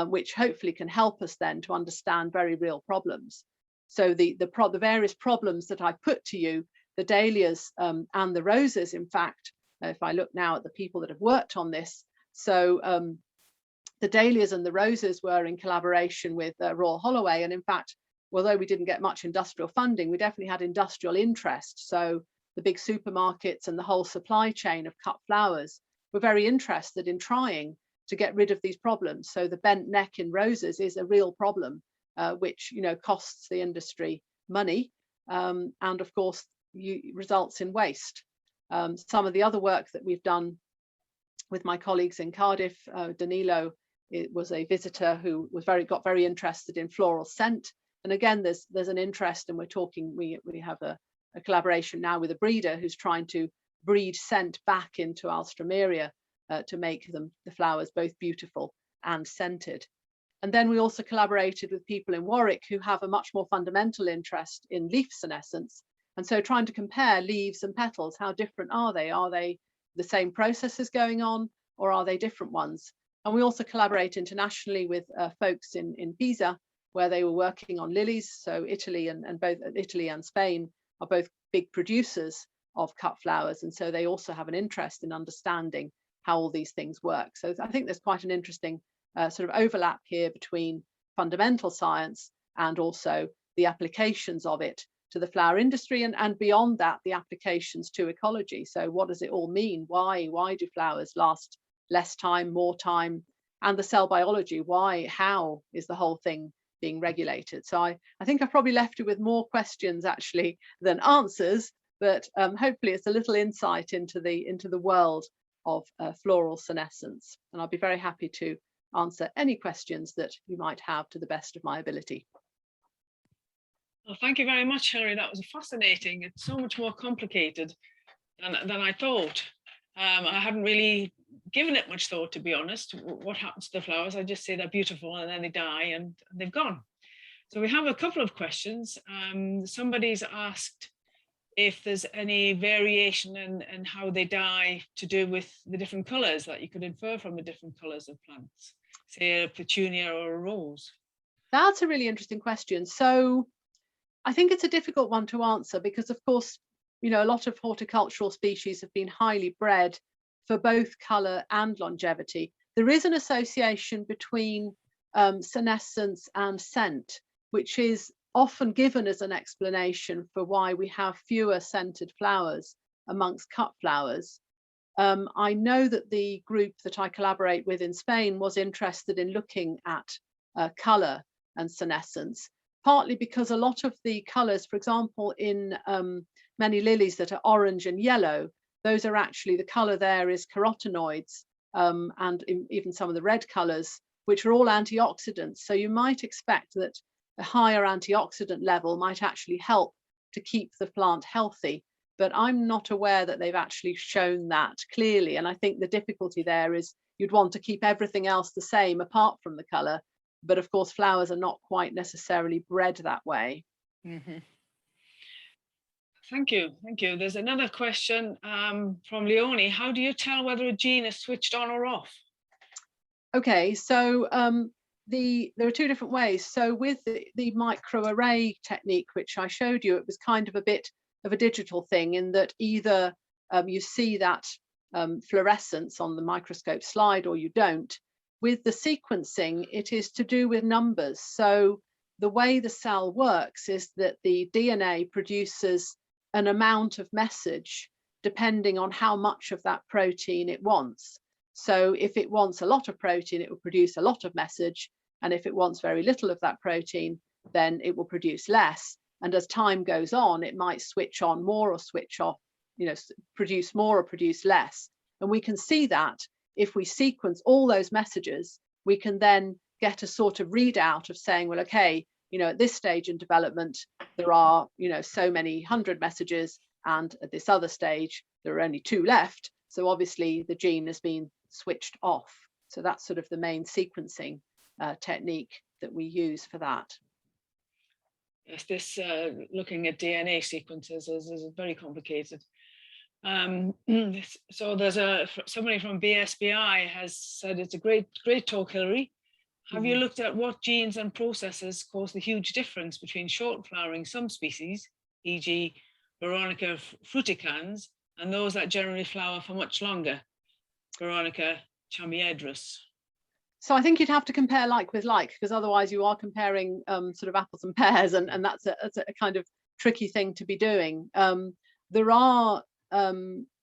which hopefully can help us then to understand very real problems. So the various problems that I put to you, the dahlias and the roses, in fact, if I look now at the people that have worked on this, so the dahlias and the roses were in collaboration with Royal Holloway, and in fact, although we didn't get much industrial funding, we definitely had industrial interest. So the big supermarkets and the whole supply chain of cut flowers were very interested in trying to get rid of these problems. So the bent neck in roses is a real problem, which costs the industry money, and of course results in waste. Some of the other work that we've done with my colleagues in Cardiff, Danilo was a visitor who was got very interested in floral scent. And again, there's an interest, and we're talking, we have a collaboration now with a breeder who's trying to breed scent back into Alstroemeria to make the flowers both beautiful and scented. And then we also collaborated with people in Warwick who have a much more fundamental interest in leaf senescence. And so trying to compare leaves and petals, how different are they? Are they the same processes going on, or are they different ones? And we also collaborate internationally with folks in Pisa, where they were working on lilies. So Italy and both Italy and Spain are both big producers of cut flowers. And so they also have an interest in understanding how all these things work. So I think there's quite an interesting sort of overlap here between fundamental science and also the applications of it to the flower industry, and beyond that, the applications to ecology. So what does it all mean? Why do flowers last less time, more time? And the cell biology, why, how is the whole thing being regulated? So I think I've probably left you with more questions actually than answers, but hopefully it's a little insight into the world of floral senescence. And I'll be very happy to answer any questions that you might have to the best of my ability. Well, thank you very much, Hilary. That was fascinating. It's so much more complicated than I thought. I hadn't really given it much thought, to be honest. What happens to the flowers? I just say they're beautiful and then they die and they've gone. So we have a couple of questions. Somebody's asked if there's any variation in how they die to do with the different colours that you could infer from the different colours of plants, say a petunia or a rose. That's a really interesting question. So I think it's a difficult one to answer because, of course, you know, a lot of horticultural species have been highly bred for both colour and longevity. There is an association between senescence and scent, which is often given as an explanation for why we have fewer scented flowers amongst cut flowers. I know that the group that I collaborate with in Spain was interested in looking at colour and senescence, partly because a lot of the colours, for example, in many lilies that are orange and yellow, those are actually, the colour there is carotenoids, and even some of the red colours, which are all antioxidants. So you might expect that a higher antioxidant level might actually help to keep the plant healthy. But I'm not aware that they've actually shown that clearly. And I think the difficulty there is you'd want to keep everything else the same apart from the colour. But of course, flowers are not quite necessarily bred that way. Mm-hmm. Thank you. Thank you. There's another question from Leonie. How do you tell whether a gene is switched on or off? Okay, so there are two different ways. So with the microarray technique, which I showed you, it was kind of a bit of a digital thing in that either you see that fluorescence on the microscope slide or you don't. With the sequencing, it is to do with numbers. So the way the cell works is that the DNA produces an amount of message depending on how much of that protein it wants. So if it wants a lot of protein, it will produce a lot of message. And if it wants very little of that protein, then it will produce less. And as time goes on, it might switch on more or switch off, you know, produce more or produce less. And we can see that if we sequence all those messages, we can then get a sort of readout of saying, well, okay, you know, at this stage in development, there are, you know, so many 100 messages, and at this other stage, there are only 2 left. So obviously the gene has been switched off. So that's sort of the main sequencing technique that we use for that. Yes, this looking at DNA sequences is very complicated. So there's somebody from BSBI has said it's a great talk, Hilary. Have you looked at what genes and processes cause the huge difference between short flowering some species, e.g. Veronica fruticans, and those that generally flower for much longer, Veronica chamiedris? So I think you'd have to compare like with like, because otherwise you are comparing sort of apples and pears, and that's a kind of tricky thing to be doing. There are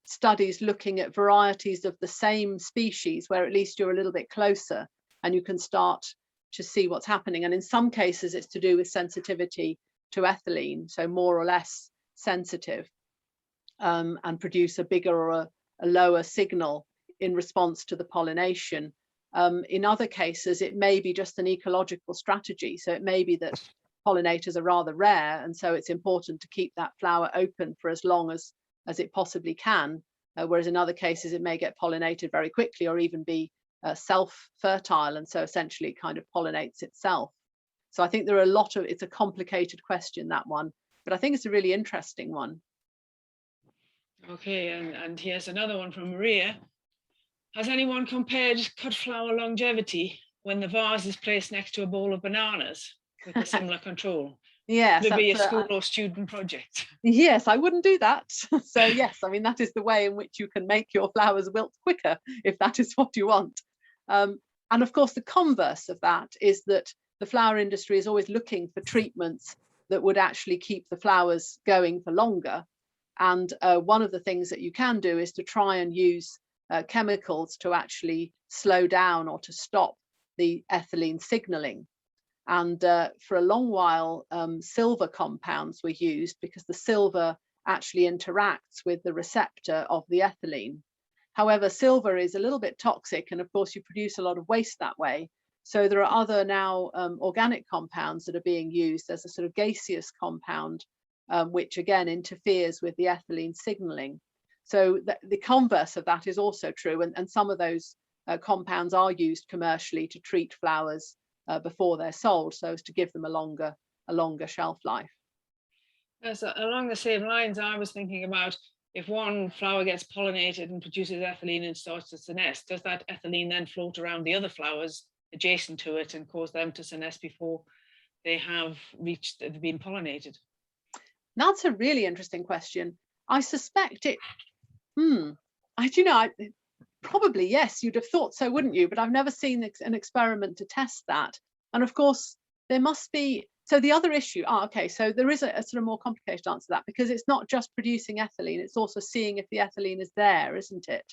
studies looking at varieties of the same species where at least you're a little bit closer and you can start to see what's happening. And in some cases, it's to do with sensitivity to ethylene, so more or less sensitive, and produce a bigger or a lower signal in response to the pollination. In other cases, it may be just an ecological strategy. So it may be that pollinators are rather rare, and so it's important to keep that flower open for as long as it possibly can. Whereas in other cases, it may get pollinated very quickly or even be self-fertile, and so essentially it kind of pollinates itself. So I think there are a lot of, it's a complicated question, that one, but I think it's a really interesting one. Okay, and here's another one from Maria. Has anyone compared cut flower longevity when the vase is placed next to a bowl of bananas with a similar control? Yes, Could it be a school or student project? Yes, I wouldn't do that. So yes, I mean, that is the way in which you can make your flowers wilt quicker, if that is what you want. And of course, the converse of that is that the flower industry is always looking for treatments that would actually keep the flowers going for longer. And one of the things that you can do is to try and use chemicals to actually slow down or to stop the ethylene signaling. And for a long while, silver compounds were used because the silver actually interacts with the receptor of the ethylene. However, silver is a little bit toxic, and of course you produce a lot of waste that way. So there are other now organic compounds that are being used as a sort of gaseous compound, which again interferes with the ethylene signaling. So the converse of that is also true, and some of those compounds are used commercially to treat flowers before they're sold, so as to give them a longer shelf life. So along the same lines, I was thinking about if one flower gets pollinated and produces ethylene and starts to senesce, does that ethylene then float around the other flowers adjacent to it and cause them to senesce before they've been pollinated? That's a really interesting question. I suspect it, probably yes, you'd have thought so, wouldn't you? But I've never seen an experiment to test that. And of course, there must be, so the other issue, okay, so there is a sort of more complicated answer to that, because it's not just producing ethylene, it's also seeing if the ethylene is there, isn't it?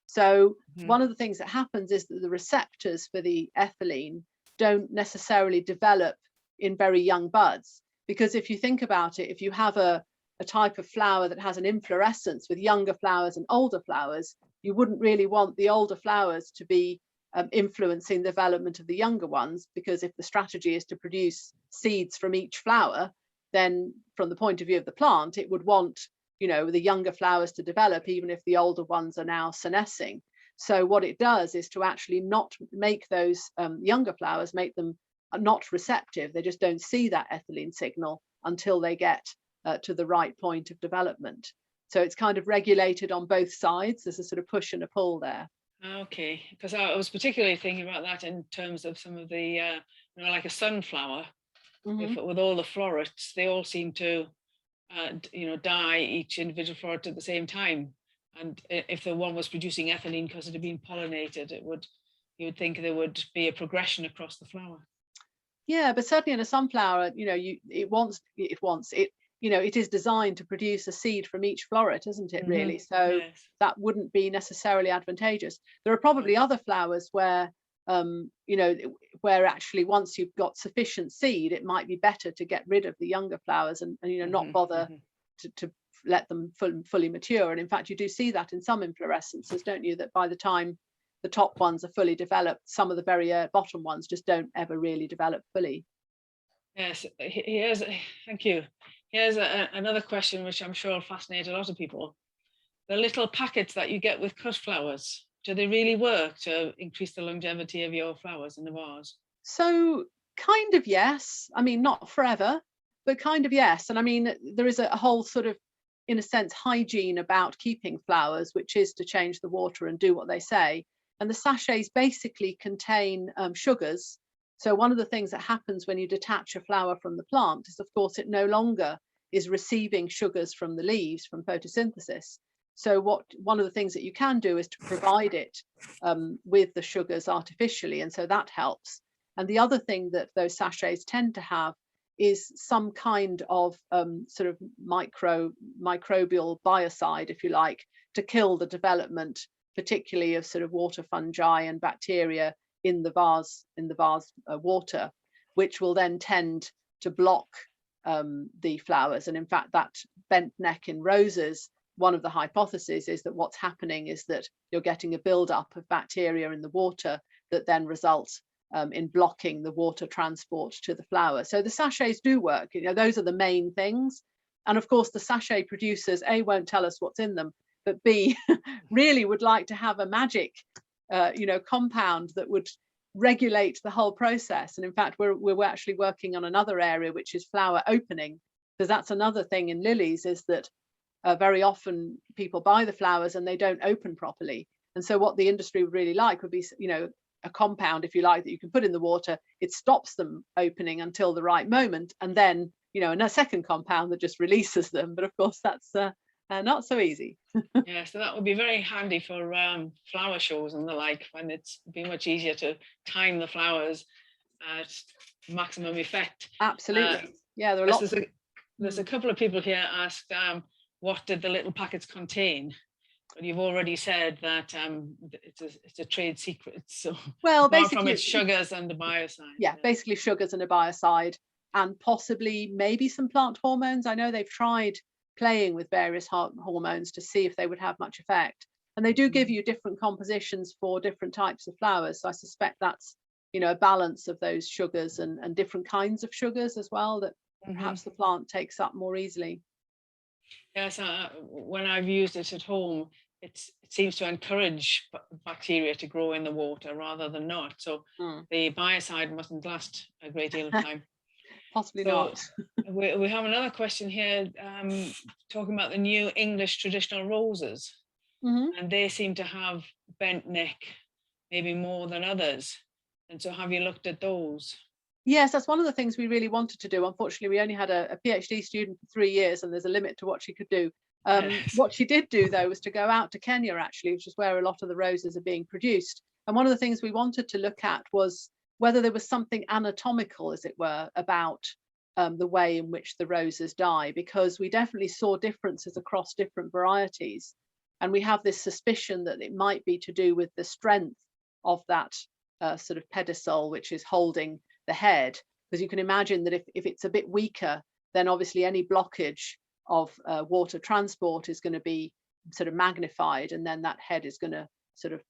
So one of the things that happens is that the receptors for the ethylene don't necessarily develop in very young buds. Because if you think about it, if you have a type of flower that has an inflorescence with younger flowers and older flowers, you wouldn't really want the older flowers to be influencing the development of the younger ones, because if the strategy is to produce seeds from each flower, then from the point of view of the plant, it would want, the younger flowers to develop, even if the older ones are now senescing. So what it does is to actually not make those younger flowers, make them not receptive. They just don't see that ethylene signal until they get to the right point of development. So it's kind of regulated on both sides. There's a sort of push and a pull there. Okay, because I was particularly thinking about that in terms of some of the, like a sunflower, with all the florets, they all seem to, die each individual floret at the same time. And if the one was producing ethylene because it had been pollinated, you would think there would be a progression across the flower. Yeah, but certainly in a sunflower, it is designed to produce a seed from each floret, isn't it, really? So yes. That wouldn't be necessarily advantageous. There are probably other flowers where, where actually once you've got sufficient seed, it might be better to get rid of the younger flowers and not bother to let them fully mature. And in fact, you do see that in some inflorescences, don't you, that by the time the top ones are fully developed, some of the very bottom ones just don't ever really develop fully. Yes, thank you. Here's another question which I'm sure will fascinate a lot of people. The little packets that you get with cut flowers, do they really work to increase the longevity of your flowers in the vase? So kind of yes. I mean, not forever, but kind of yes. And I mean, there is a whole sort of, in a sense, hygiene about keeping flowers, which is to change the water and do what they say. And the sachets basically contain sugars. So one of the things that happens when you detach a flower from the plant is, of course, it no longer is receiving sugars from the leaves from photosynthesis. So one of the things that you can do is to provide it with the sugars artificially, and so that helps. And the other thing that those sachets tend to have is some kind of sort of microbial biocide, if you like, to kill the development, particularly of sort of water fungi and bacteria in the vase water, which will then tend to block the flowers. And in fact, that bent neck in roses, one of the hypotheses is that what's happening is that you're getting a buildup of bacteria in the water that then results in blocking the water transport to the flower. So the sachets do work. Those are the main things. And of course, the sachet producers, A, won't tell us what's in them, but B, really would like to have a magic, compound that would regulate the whole process. And in fact, we're actually working on another area, which is flower opening, because that's another thing in lilies, is that very often people buy the flowers and they don't open properly. And so what the industry would really like would be, a compound, if you like, that you can put in the water. It stops them opening until the right moment, and then a second compound that just releases them. But of course, that's not so easy. Yeah, so that would be very handy for flower shows and the like, when it's be much easier to time the flowers at maximum effect. Absolutely. Yeah, there are lots. There's a couple of people here asked, what did the little packets contain? But you've already said that it's a trade secret. So well, apart basically, from its sugars and a biocide. Yeah, basically sugars and a biocide, and possibly maybe some plant hormones. I know they've tried playing with various hormones to see if they would have much effect. And they do give you different compositions for different types of flowers. So I suspect that's, a balance of those sugars and different kinds of sugars as well that perhaps the plant takes up more easily. Yes, when I've used it at home, it seems to encourage bacteria to grow in the water rather than not. So the biocide mustn't last a great deal of time. Possibly So not. we have another question here talking about the new English traditional roses. And they seem to have bent neck, maybe more than others. And so have you looked at those? Yes, that's one of the things we really wanted to do. Unfortunately, we only had a PhD student for 3 years, and there's a limit to what she could do. Yes. What she did do, though, was to go out to Kenya, actually, which is where a lot of the roses are being produced. And one of the things we wanted to look at was whether there was something anatomical, as it were, about the way in which the roses die, because we definitely saw differences across different varieties. And we have this suspicion that it might be to do with the strength of that sort of pedicel, which is holding the head, because you can imagine that if it's a bit weaker, then obviously any blockage of water transport is going to be sort of magnified, and then that head is going to sort of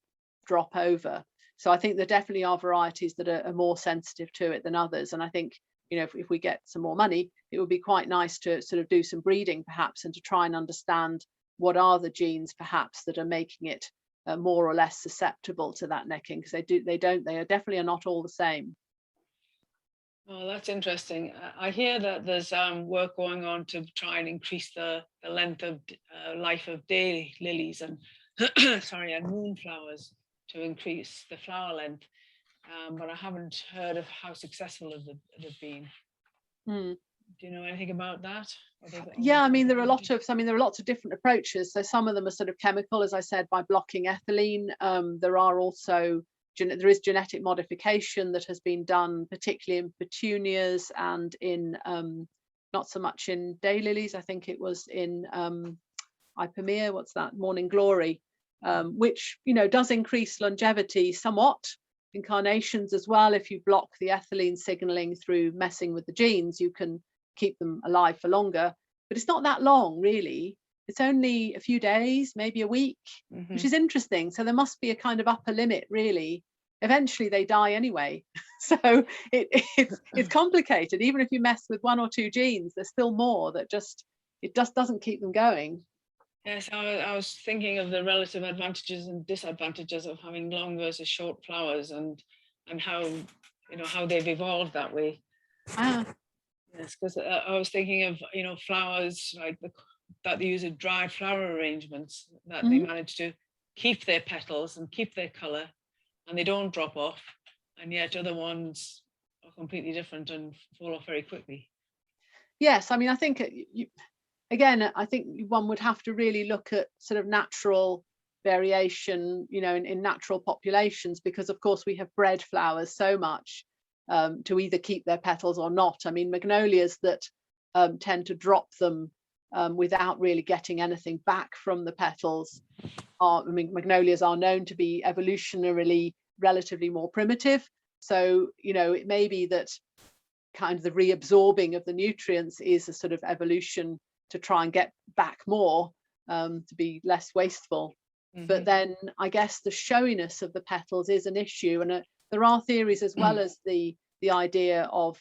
drop over. So I think there definitely are varieties that are more sensitive to it than others. And I think, you know, if we get some more money, it would be quite nice to sort of do some breeding perhaps, and to try and understand what are the genes perhaps that are making it more or less susceptible to that necking, because they are definitely not all the same. Oh, that's interesting. I hear that there's work going on to try and increase the length of life of day lilies and sorry, and moonflowers to increase the flower length. But I haven't heard of how successful they've been. Do you know anything about that? Yeah, I mean, there are lots of different approaches. So some of them are sort of chemical, as I said, by blocking ethylene. There are also there is genetic modification that has been done, particularly in petunias and in not so much in daylilies. I think it was in Ipomea, what's that, morning glory, which, you know, does increase longevity somewhat. In carnations as well, if you block the ethylene signaling through messing with the genes, you can keep them alive for longer. But it's not that long, really. It's only a few days, maybe a week, which is interesting. So there must be a kind of upper limit, really. Eventually they die anyway. So it's complicated. Even if you mess with 1 or 2 genes, there's still more that just doesn't keep them going. Yes, I was thinking of the relative advantages and disadvantages of having long versus short flowers, and how, you know, how they've evolved that way. Yes, because I was thinking of, you know, flowers like that they use in dried flower arrangements, that they manage to keep their petals and keep their color, and they don't drop off, and yet other ones are completely different and fall off very quickly. Yes, I mean, I think again, I think one would have to really look at sort of natural variation, you know, in natural populations, because of course we have bred flowers so much to either keep their petals or not. I mean, magnolias that tend to drop them without really getting anything back from the petals magnolias are known to be evolutionarily relatively more primitive. So, you know, it may be that kind of the reabsorbing of the nutrients is a sort of evolution to try and get back more, to be less wasteful. But then I guess the showiness of the petals is an issue, and there are theories as well as the idea of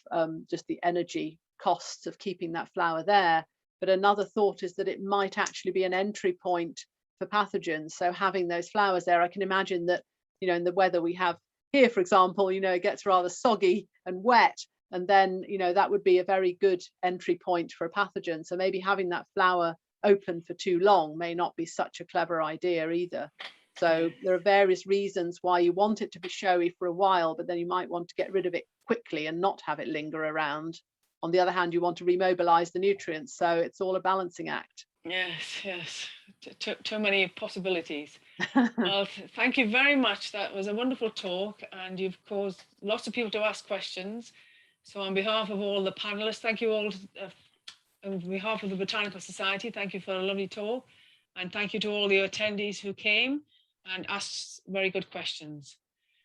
just the energy costs of keeping that flower there. But another thought is that it might actually be an entry point for pathogens. So having those flowers there, I can imagine that, you know, in the weather we have here, for example, you know, it gets rather soggy and wet, and then, you know, that would be a very good entry point for a pathogen. So maybe having that flower open for too long may not be such a clever idea either. So there are various reasons why you want it to be showy for a while, but then you might want to get rid of it quickly and not have it linger around. On the other hand, you want to remobilize the nutrients. So it's all a balancing act. Yes. Too many possibilities. Well, thank you very much. That was a wonderful talk, and you've caused lots of people to ask questions. So on behalf of all the panelists, thank you all. On behalf of the Botanical Society, thank you for a lovely talk. And thank you to all the attendees who came and asked very good questions.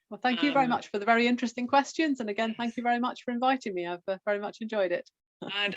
Well, thank you very much for the very interesting questions. And again, thank you very much for inviting me. I've very much enjoyed it. And